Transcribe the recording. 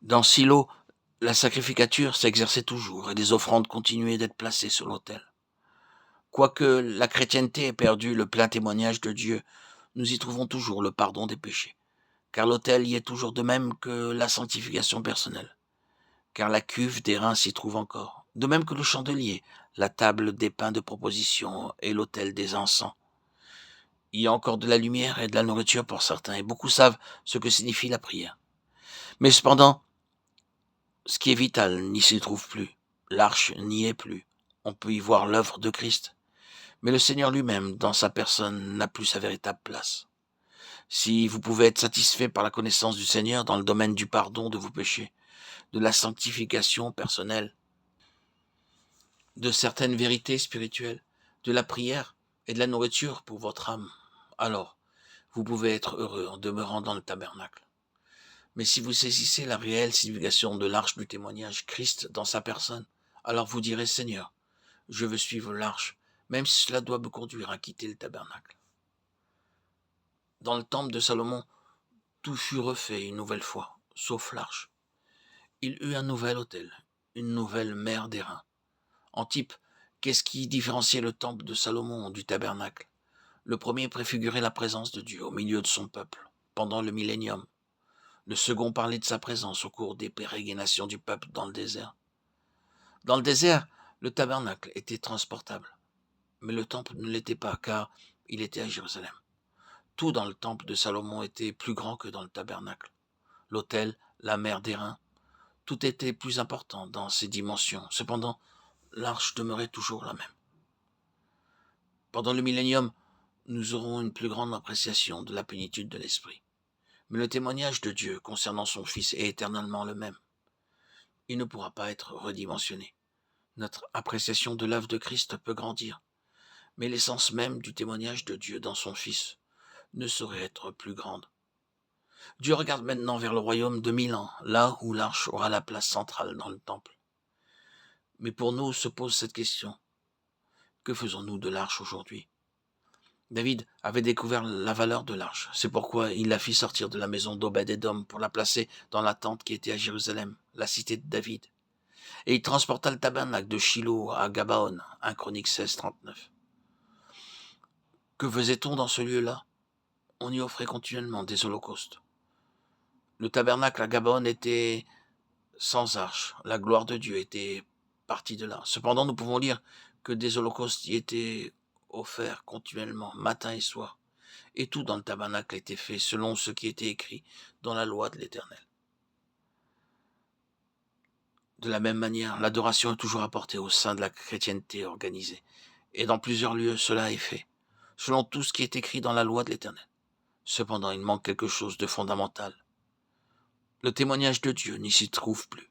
Dans Silo, la sacrificature s'exerçait toujours et des offrandes continuaient d'être placées sur l'autel. Quoique la chrétienté ait perdu le plein témoignage de Dieu, nous y trouvons toujours le pardon des péchés, car l'autel y est toujours de même que la sanctification personnelle, car la cuve d'airain s'y trouve encore, de même que le chandelier, la table des pains de proposition et l'autel des encens. Il y a encore de la lumière et de la nourriture pour certains, et beaucoup savent ce que signifie la prière. Mais cependant, ce qui est vital n'y s'y trouve plus. L'arche n'y est plus. On peut y voir l'œuvre de Christ. Mais le Seigneur lui-même, dans sa personne, n'a plus sa véritable place. Si vous pouvez être satisfait par la connaissance du Seigneur dans le domaine du pardon de vos péchés, de la sanctification personnelle, de certaines vérités spirituelles, de la prière et de la nourriture pour votre âme, alors vous pouvez être heureux en demeurant dans le tabernacle. Mais si vous saisissez la réelle signification de l'arche du témoignage, Christ dans sa personne, alors vous direz, Seigneur, je veux suivre l'arche, même si cela doit me conduire à quitter le tabernacle. Dans le temple de Salomon, tout fut refait une nouvelle fois, sauf l'arche. Il eut un nouvel autel, une nouvelle mer d'airain. En type, qu'est-ce qui différenciait le temple de Salomon du tabernacle? Le premier préfigurait la présence de Dieu au milieu de son peuple, pendant le millénium. Le second parlait de sa présence au cours des pérégrinations du peuple dans le désert. Dans le désert, le tabernacle était transportable, mais le temple ne l'était pas, car il était à Jérusalem. Tout dans le temple de Salomon était plus grand que dans le tabernacle. L'autel, la mer d'airain, tout était plus important dans ses dimensions. Cependant, l'arche demeurait toujours la même. Pendant le millénium, nous aurons une plus grande appréciation de la plénitude de l'esprit. Mais le témoignage de Dieu concernant son Fils est éternellement le même. Il ne pourra pas être redimensionné. Notre appréciation de l'œuvre de Christ peut grandir, mais l'essence même du témoignage de Dieu dans son Fils ne saurait être plus grande. Dieu regarde maintenant vers le royaume de 1000 ans, là où l'arche aura la place centrale dans le temple. Mais pour nous se pose cette question. Que faisons-nous de l'arche aujourd'hui? David avait découvert la valeur de l'arche. C'est pourquoi il la fit sortir de la maison d'Obed-Édom pour la placer dans la tente qui était à Jérusalem, la cité de David. Et il transporta le tabernacle de Shilo à Gabaon, 1 Chroniques 16, 39. Que faisait-on dans ce lieu-là? On y offrait continuellement des holocaustes. Le tabernacle à Gabaon était sans arche. La gloire de Dieu était partie de là. Cependant, nous pouvons lire que des holocaustes y étaient offerts continuellement, matin et soir. Et tout dans le tabernacle était fait selon ce qui était écrit dans la loi de l'Éternel. De la même manière, l'adoration est toujours apportée au sein de la chrétienté organisée. Et dans plusieurs lieux, cela est fait, selon tout ce qui est écrit dans la loi de l'Éternel. Cependant, il manque quelque chose de fondamental. Le témoignage de Dieu n'y s'y trouve plus.